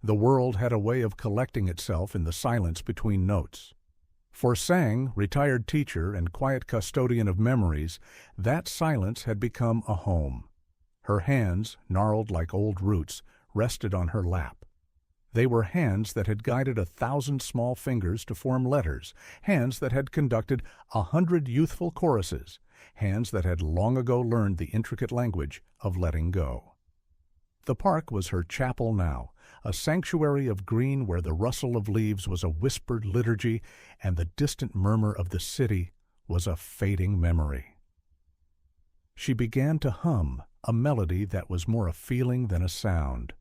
The world had a way of collecting itself in the silence between notes. For Sang, retired teacher and quiet custodian of memories, that silence had become a home. Her hands, gnarled like old roots, rested on her lap. They were hands that had guided 1,000 small fingers to form letters, hands that had conducted 100 youthful choruses, hands that had long ago learned the intricate language of letting go. The park was her chapel now, a sanctuary of green where the rustle of leaves was a whispered liturgy and the distant murmur of the city was a fading memory. She began to hum a melody that was more a feeling than a sound,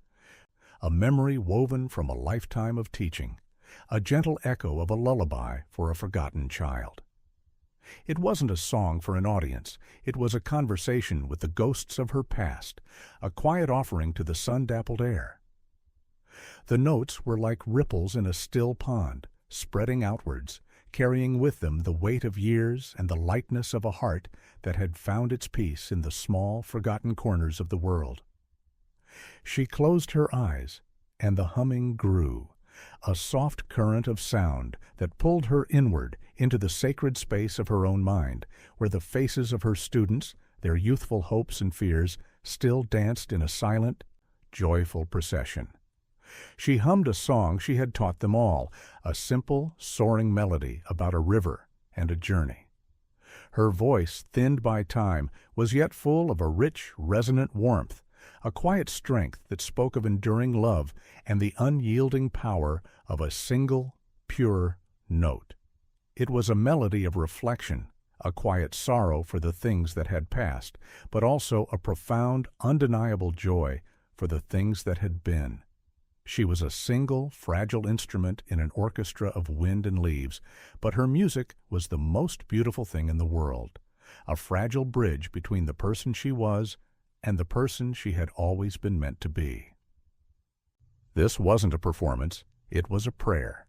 a memory woven from a lifetime of teaching, a gentle echo of a lullaby for a forgotten child. It wasn't a song for an audience. It was a conversation with the ghosts of her past, a quiet offering to the sun-dappled air. The notes were like ripples in a still pond, spreading outwards, carrying with them the weight of years and the lightness of a heart that had found its peace in the small, forgotten corners of the world. She closed her eyes, and the humming grew, a soft current of sound that pulled her inward into the sacred space of her own mind, where the faces of her students, their youthful hopes and fears, still danced in a silent, joyful procession. She hummed a song she had taught them all, a simple, soaring melody about a river and a journey. Her voice, thinned by time, was yet full of a rich, resonant warmth, a quiet strength that spoke of enduring love and the unyielding power of a single, pure note. It was a melody of reflection, a quiet sorrow for the things that had passed, but also a profound, undeniable joy for the things that had been. She was a single, fragile instrument in an orchestra of wind and leaves, but her music was the most beautiful thing in the world, a fragile bridge between the person she was and the person she had always been meant to be. This wasn't a performance, it was a prayer.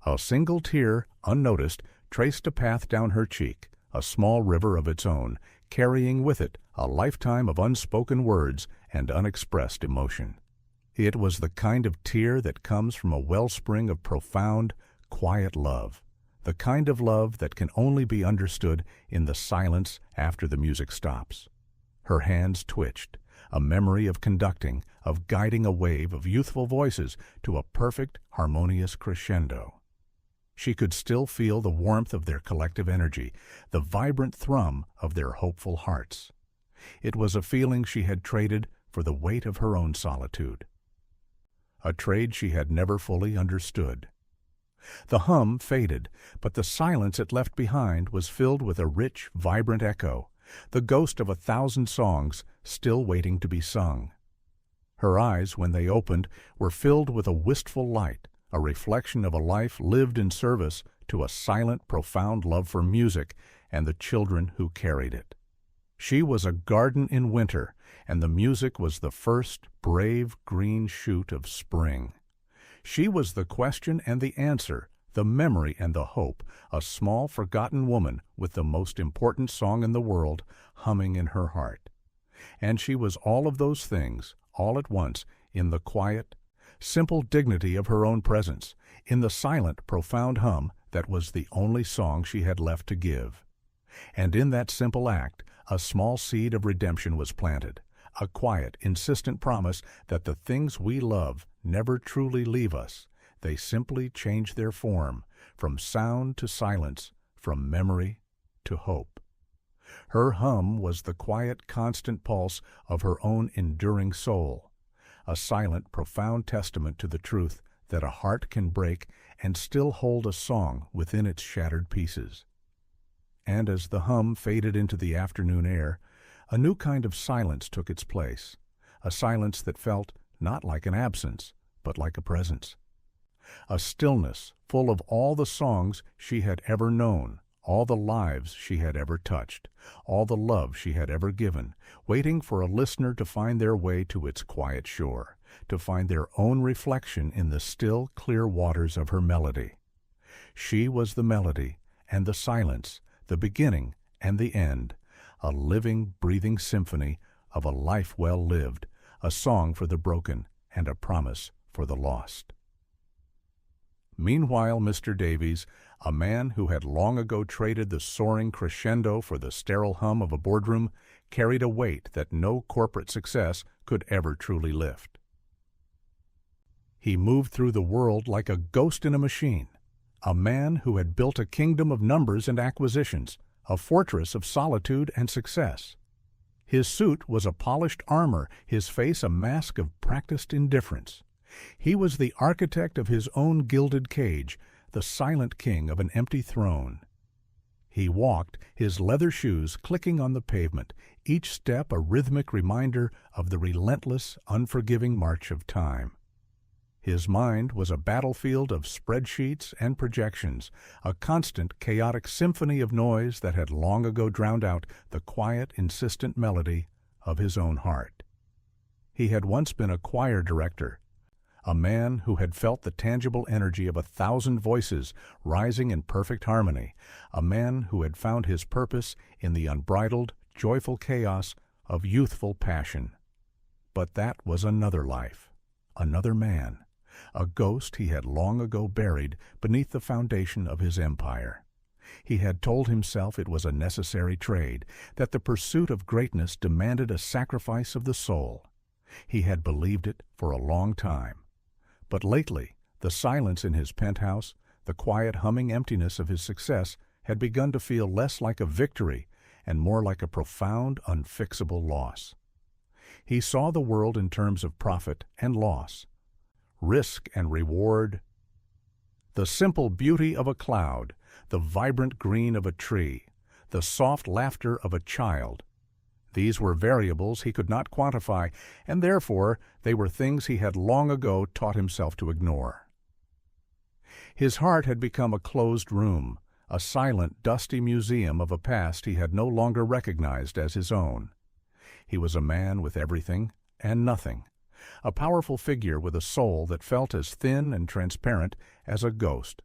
A single tear, unnoticed, traced a path down her cheek, a small river of its own, carrying with it a lifetime of unspoken words and unexpressed emotion. It was the kind of tear that comes from a wellspring of profound, quiet love, the kind of love that can only be understood in the silence after the music stops. Her hands twitched, a memory of conducting, of guiding a wave of youthful voices to a perfect, harmonious crescendo. She could still feel the warmth of their collective energy, the vibrant thrum of their hopeful hearts. It was a feeling she had traded for the weight of her own solitude, a trade she had never fully understood. The hum faded, but the silence it left behind was filled with a rich, vibrant echo, the ghost of 1,000 songs still waiting to be sung. Her eyes, when they opened, were filled with a wistful light, a reflection of a life lived in service to a silent, profound love for music and the children who carried it. She was a garden in winter, and the music was the first brave green shoot of spring. She was the question and the answer, the memory and the hope, a small forgotten woman with the most important song in the world humming in her heart. And she was all of those things, all at once, in the quiet, simple dignity of her own presence, in the silent, profound hum that was the only song she had left to give. And in that simple act, a small seed of redemption was planted, a quiet, insistent promise that the things we love never truly leave us. They simply change their form, from sound to silence, from memory to hope. Her hum was the quiet, constant pulse of her own enduring soul, a silent, profound testament to the truth that a heart can break and still hold a song within its shattered pieces. And as the hum faded into the afternoon air, a new kind of silence took its place, a silence that felt not like an absence, but like a presence. A stillness full of all the songs she had ever known, all the lives she had ever touched, all the love she had ever given, waiting for a listener to find their way to its quiet shore, to find their own reflection in the still, clear waters of her melody. She was the melody and the silence, the beginning and the end, a living, breathing symphony of a life well lived, a song for the broken and a promise for the lost. Meanwhile, Mr. Davies, a man who had long ago traded the soaring crescendo for the sterile hum of a boardroom, carried a weight that no corporate success could ever truly lift. He moved through the world like a ghost in a machine, a man who had built a kingdom of numbers and acquisitions, a fortress of solitude and success. His suit was a polished armor, his face a mask of practiced indifference. He was the architect of his own gilded cage, the silent king of an empty throne. He walked, his leather shoes clicking on the pavement, each step a rhythmic reminder of the relentless, unforgiving march of time. His mind was a battlefield of spreadsheets and projections, a constant, chaotic symphony of noise that had long ago drowned out the quiet, insistent melody of his own heart. He had once been a choir director, a man who had felt the tangible energy of 1,000 voices rising in perfect harmony, a man who had found his purpose in the unbridled, joyful chaos of youthful passion. But that was another life, another man, a ghost he had long ago buried beneath the foundation of his empire. He had told himself it was a necessary trade, that the pursuit of greatness demanded a sacrifice of the soul. He had believed it for a long time. But lately, the silence in his penthouse, the quiet humming emptiness of his success had begun to feel less like a victory and more like a profound, unfixable loss. He saw the world in terms of profit and loss, risk and reward, the simple beauty of a cloud, the vibrant green of a tree, the soft laughter of a child. These were variables he could not quantify, and therefore they were things he had long ago taught himself to ignore. His heart had become a closed room, a silent, dusty museum of a past he had no longer recognized as his own. He was a man with everything and nothing, a powerful figure with a soul that felt as thin and transparent as a ghost.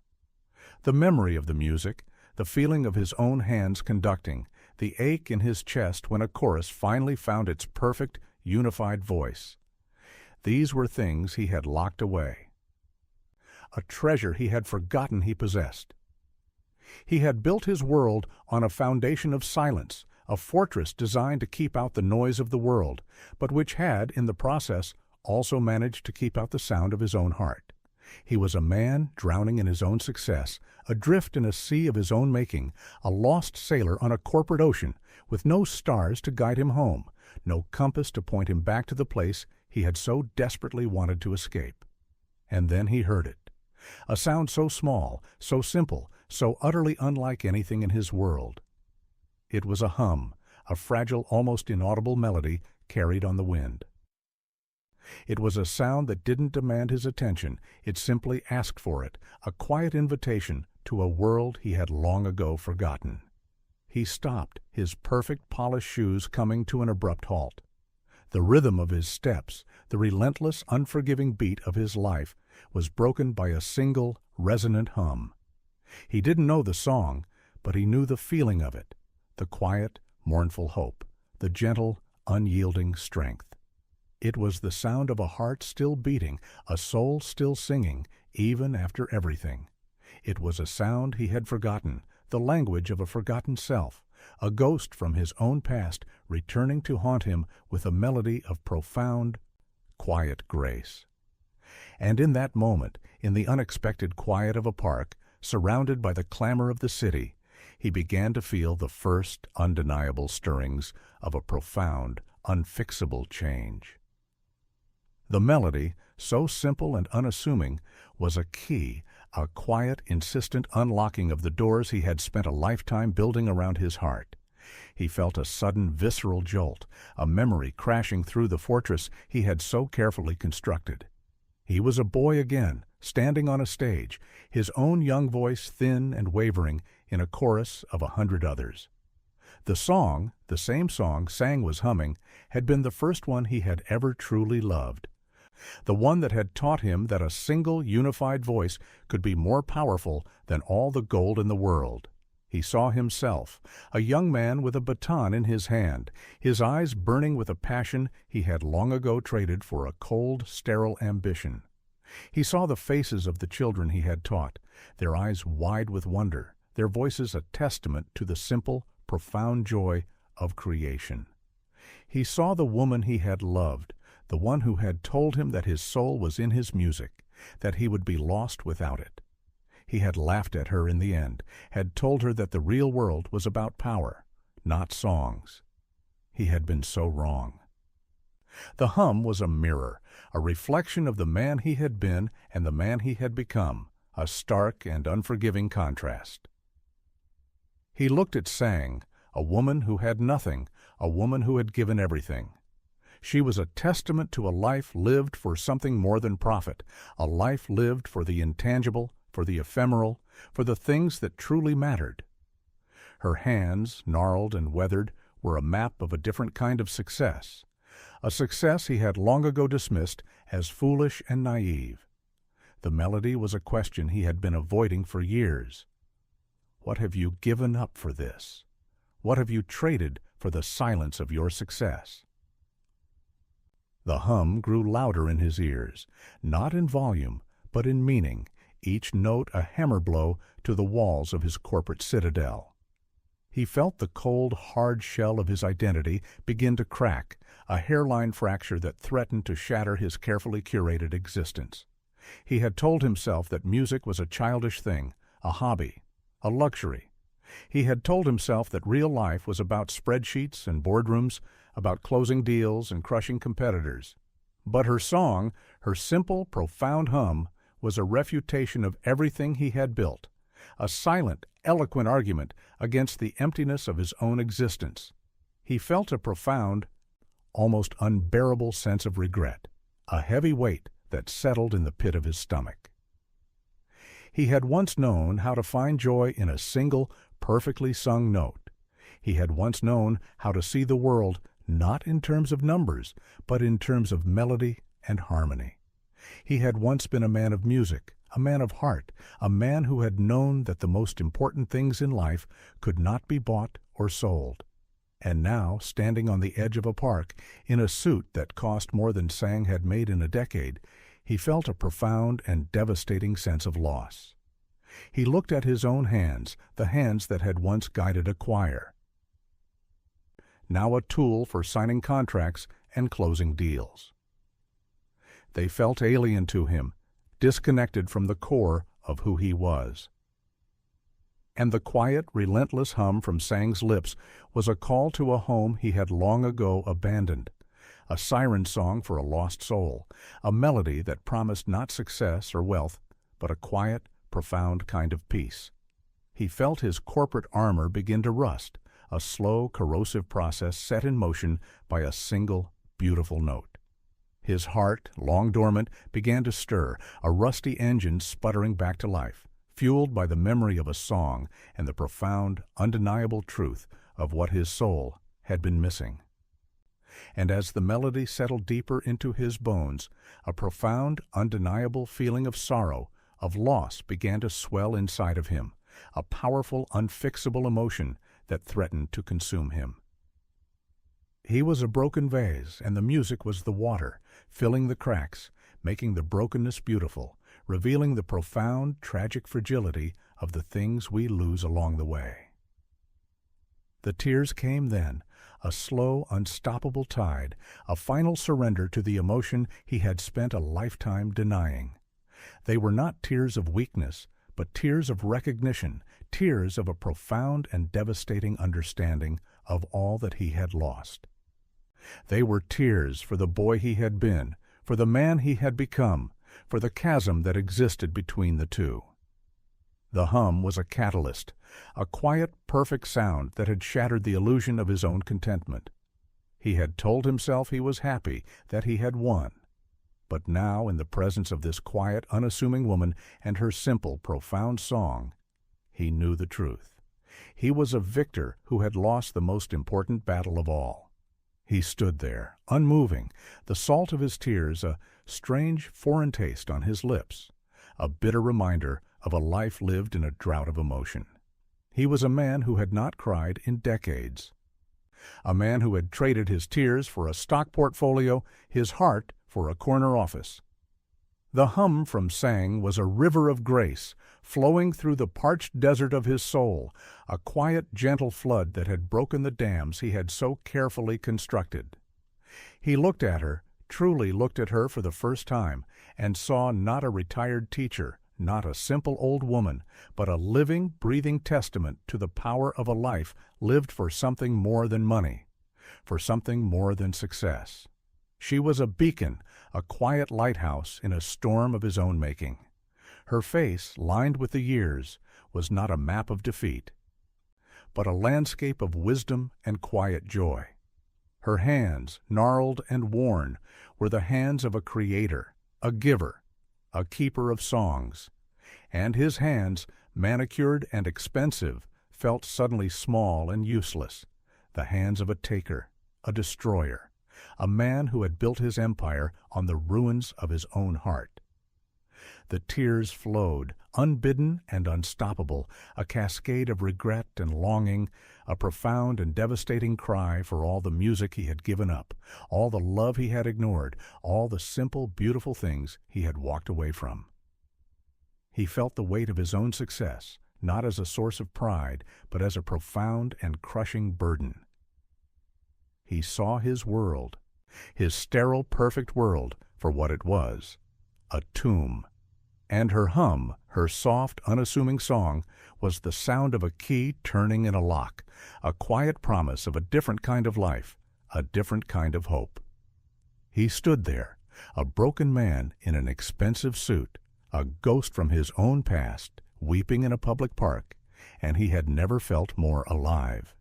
The memory of the music, the feeling of his own hands conducting, the ache in his chest when a chorus finally found its perfect, unified voice. These were things he had locked away, a treasure he had forgotten he possessed. He had built his world on a foundation of silence, a fortress designed to keep out the noise of the world, but which had, in the process, also managed to keep out the sound of his own heart. He was a man drowning in his own success, adrift in a sea of his own making, a lost sailor on a corporate ocean, with no stars to guide him home, no compass to point him back to the place he had so desperately wanted to escape. And then he heard it. A sound so small, so simple, so utterly unlike anything in his world. It was a hum, a fragile, almost inaudible melody carried on the wind. It was a sound that didn't demand his attention, it simply asked for it, a quiet invitation to a world he had long ago forgotten. He stopped, his perfect polished shoes coming to an abrupt halt. The rhythm of his steps, the relentless, unforgiving beat of his life, was broken by a single, resonant hum. He didn't know the song, but he knew the feeling of it, the quiet, mournful hope, the gentle, unyielding strength. It was the sound of a heart still beating, a soul still singing, even after everything. It was a sound he had forgotten, the language of a forgotten self, a ghost from his own past returning to haunt him with a melody of profound, quiet grace. And in that moment, in the unexpected quiet of a park, surrounded by the clamor of the city, he began to feel the first undeniable stirrings of a profound, unfixable change. The melody, so simple and unassuming, was a key, a quiet, insistent unlocking of the doors he had spent a lifetime building around his heart. He felt a sudden visceral jolt, a memory crashing through the fortress he had so carefully constructed. He was a boy again, standing on a stage, his own young voice thin and wavering in a chorus of 100 others. The song, the same song Sang was humming, had been the first one he had ever truly loved. The one that had taught him that a single unified voice could be more powerful than all the gold in the world. He saw himself, a young man with a baton in his hand, his eyes burning with a passion he had long ago traded for a cold, sterile ambition. He saw the faces of the children he had taught, their eyes wide with wonder, their voices a testament to the simple, profound joy of creation. He saw the woman he had loved, the one who had told him that his soul was in his music, that he would be lost without it. He had laughed at her in the end, had told her that the real world was about power, not songs. He had been so wrong. The hum was a mirror, a reflection of the man he had been and the man he had become, a stark and unforgiving contrast. He looked at Sang, a woman who had nothing, a woman who had given everything. She was a testament to a life lived for something more than profit, a life lived for the intangible, for the ephemeral, for the things that truly mattered. Her hands, gnarled and weathered, were a map of a different kind of success, a success he had long ago dismissed as foolish and naive. The melody was a question he had been avoiding for years. What have you given up for this? What have you traded for the silence of your success? The hum grew louder in his ears, not in volume, but in meaning, each note a hammer blow to the walls of his corporate citadel. He felt the cold, hard shell of his identity begin to crack, a hairline fracture that threatened to shatter his carefully curated existence. He had told himself that music was a childish thing, a hobby, a luxury. He had told himself that real life was about spreadsheets and boardrooms, about closing deals and crushing competitors. But her song, her simple, profound hum, was a refutation of everything he had built, a silent, eloquent argument against the emptiness of his own existence. He felt a profound, almost unbearable sense of regret, a heavy weight that settled in the pit of his stomach. He had once known how to find joy in a single, perfectly sung note. He had once known how to see the world not in terms of numbers, but in terms of melody and harmony. He had once been a man of music, a man of heart, a man who had known that the most important things in life could not be bought or sold. And now, standing on the edge of a park, in a suit that cost more than Sang had made in a decade, he felt a profound and devastating sense of loss. He looked at his own hands, the hands that had once guided a choir, now a tool for signing contracts and closing deals. They felt alien to him, disconnected from the core of who he was. And the quiet, relentless hum from Sang's lips was a call to a home he had long ago abandoned, a siren song for a lost soul, a melody that promised not success or wealth, but a quiet, profound kind of peace. He felt his corporate armor begin to rust, a slow, corrosive process set in motion by a single, beautiful note. His heart, long dormant, began to stir, a rusty engine sputtering back to life, fueled by the memory of a song and the profound, undeniable truth of what his soul had been missing. And as the melody settled deeper into his bones, a profound, undeniable feeling of sorrow, of loss began to swell inside of him, a powerful, unfixable emotion that threatened to consume him. He was a broken vase, and the music was the water, filling the cracks, making the brokenness beautiful, revealing the profound, tragic fragility of the things we lose along the way. The tears came then, a slow, unstoppable tide, a final surrender to the emotion he had spent a lifetime denying. They were not tears of weakness, but tears of recognition, tears of a profound and devastating understanding of all that he had lost. They were tears for the boy he had been, for the man he had become, for the chasm that existed between the two. The hum was a catalyst, a quiet, perfect sound that had shattered the illusion of his own contentment. He had told himself he was happy, that he had won. But now, in the presence of this quiet, unassuming woman and her simple, profound song, he knew the truth. He was a victor who had lost the most important battle of all. He stood there, unmoving, the salt of his tears a strange, foreign taste on his lips, a bitter reminder of a life lived in a drought of emotion. He was a man who had not cried in decades. A man who had traded his tears for a stock portfolio, his heart for a corner office. The hum from Sang was a river of grace, flowing through the parched desert of his soul, a quiet, gentle flood that had broken the dams he had so carefully constructed. He looked at her, truly looked at her for the first time, and saw not a retired teacher, not a simple old woman, but a living, breathing testament to the power of a life lived for something more than money, for something more than success. She was a beacon, a quiet lighthouse in a storm of his own making. Her face, lined with the years, was not a map of defeat, but a landscape of wisdom and quiet joy. Her hands, gnarled and worn, were the hands of a creator, a giver, a keeper of songs. And his hands, manicured and expensive, felt suddenly small and useless, the hands of a taker, a destroyer, a man who had built his empire on the ruins of his own heart. The tears flowed, unbidden and unstoppable, a cascade of regret and longing, a profound and devastating cry for all the music he had given up, all the love he had ignored, all the simple, beautiful things he had walked away from. He felt the weight of his own success, not as a source of pride, but as a profound and crushing burden. He saw his world, his sterile, perfect world, for what it was, a tomb. And her hum, her soft, unassuming song, was the sound of a key turning in a lock, a quiet promise of a different kind of life, a different kind of hope. He stood there, a broken man in an expensive suit, a ghost from his own past, weeping in a public park, and he had never felt more alive.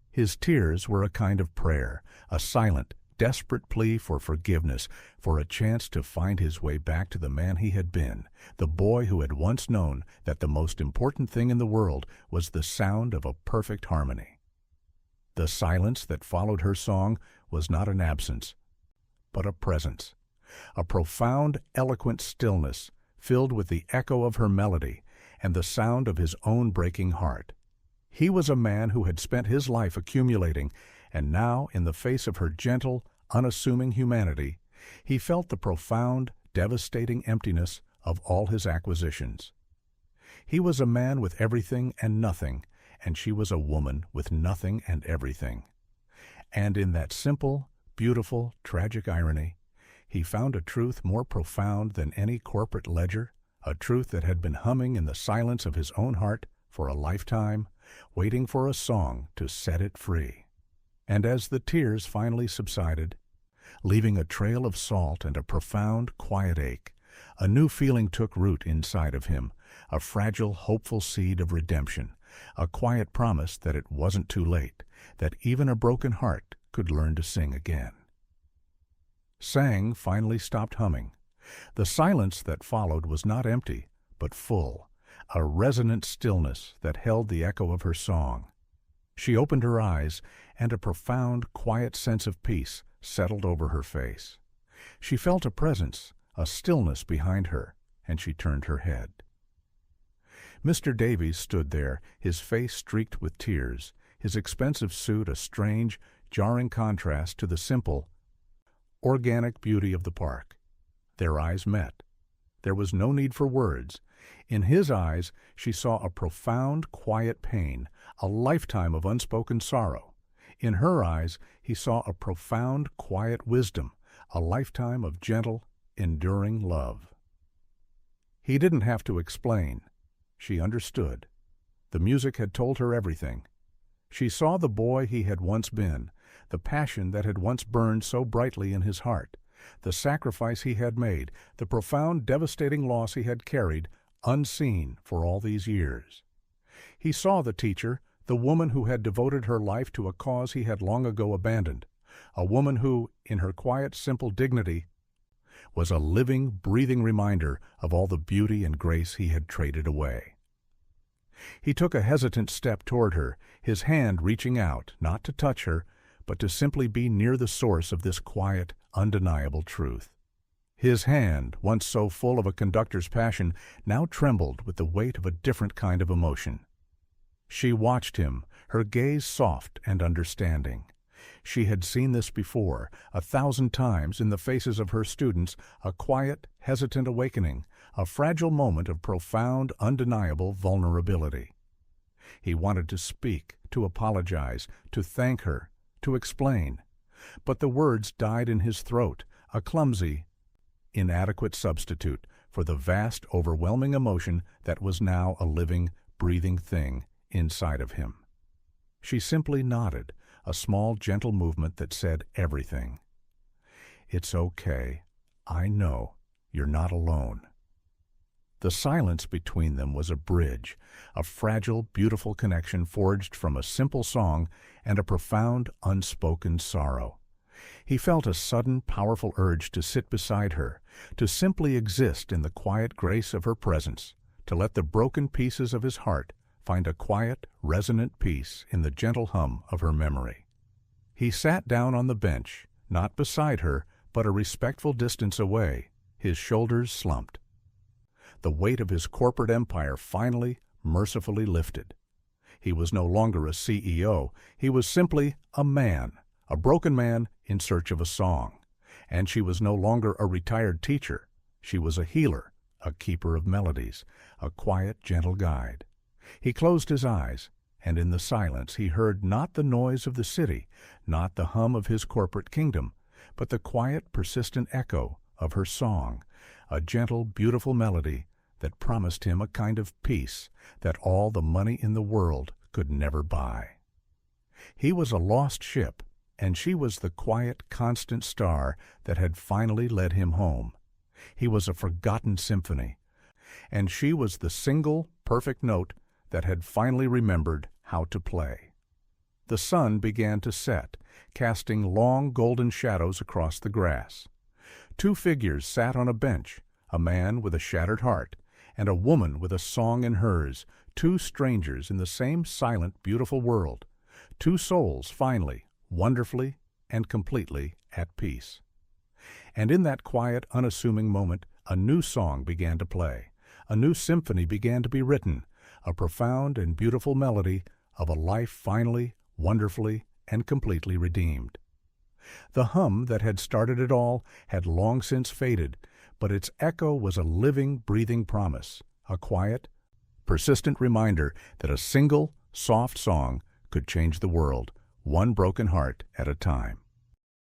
His tears were a kind of prayer, a silent, desperate plea for forgiveness, for a chance to find his way back to the man he had been, the boy who had once known that the most important thing in the world was the sound of a perfect harmony. The silence that followed her song was not an absence, but a presence, a profound, eloquent stillness filled with the echo of her melody and the sound of his own breaking heart. He was a man who had spent his life accumulating, and now, in the face of her gentle, unassuming humanity, he felt the profound, devastating emptiness of all his acquisitions. He was a man with everything and nothing, and she was a woman with nothing and everything. And in that simple, beautiful, tragic irony, he found a truth more profound than any corporate ledger, a truth that had been humming in the silence of his own heart for a lifetime, waiting for a song to set it free. And as the tears finally subsided, leaving a trail of salt and a profound, quiet ache, a new feeling took root inside of him, a fragile, hopeful seed of redemption, a quiet promise that it wasn't too late, that even a broken heart could learn to sing again. Sang finally stopped humming. The silence that followed was not empty, but full, a resonant stillness that held the echo of her song. She opened her eyes, and a profound, quiet sense of peace settled over her face. She felt a presence, a stillness behind her, and she turned her head. Mr. Davies stood there, his face streaked with tears, his expensive suit a strange, jarring contrast to the simple, organic beauty of the park. Their eyes met. There was no need for words. In his eyes she saw a profound, quiet pain, a lifetime of unspoken sorrow. In her eyes he saw a profound, quiet wisdom, a lifetime of gentle, enduring love. He didn't have to explain. She understood. The music had told her everything. She saw the boy he had once been, the passion that had once burned so brightly in his heart, the sacrifice he had made, the profound, devastating loss he had carried, unseen for all these years. He saw the teacher, the woman who had devoted her life to a cause he had long ago abandoned, a woman who, in her quiet, simple dignity, was a living, breathing reminder of all the beauty and grace he had traded away. He took a hesitant step toward her, his hand reaching out, not to touch her, but to simply be near the source of this quiet, undeniable truth. His hand, once so full of a conductor's passion, now trembled with the weight of a different kind of emotion. She watched him, her gaze soft and understanding. She had seen this before, 1,000 times in the faces of her students, a quiet, hesitant awakening, a fragile moment of profound, undeniable vulnerability. He wanted to speak, to apologize, to thank her, to explain. But the words died in his throat, a clumsy, inadequate substitute for the vast, overwhelming emotion that was now a living, breathing thing inside of him. She simply nodded, a small, gentle movement that said everything. "It's okay. I know. You're not alone." The silence between them was a bridge, a fragile, beautiful connection forged from a simple song and a profound, unspoken sorrow. He felt a sudden, powerful urge to sit beside her, to simply exist in the quiet grace of her presence, to let the broken pieces of his heart find a quiet, resonant peace in the gentle hum of her memory. He sat down on the bench, not beside her, but a respectful distance away, his shoulders slumped. The weight of his corporate empire finally, mercifully lifted. He was no longer a CEO, he was simply a man, a broken man in search of a song. And she was no longer a retired teacher, she was a healer, a keeper of melodies, a quiet, gentle guide. He closed his eyes, and in the silence he heard not the noise of the city, not the hum of his corporate kingdom, but the quiet, persistent echo of her song, a gentle, beautiful melody that promised him a kind of peace that all the money in the world could never buy. He was a lost ship, and she was the quiet, constant star that had finally led him home. He was a forgotten symphony, and she was the single, perfect note that had finally remembered how to play. The sun began to set, casting long golden shadows across the grass. Two figures sat on a bench, a man with a shattered heart, and a woman with a song in hers, two strangers in the same silent, beautiful world, two souls finally, wonderfully, and completely at peace. And in that quiet, unassuming moment, a new song began to play, a new symphony began to be written, a profound and beautiful melody of a life finally, wonderfully, and completely redeemed. The hum that had started it all had long since faded, but its echo was a living, breathing promise, a quiet, persistent reminder that a single, soft song could change the world, one broken heart at a time.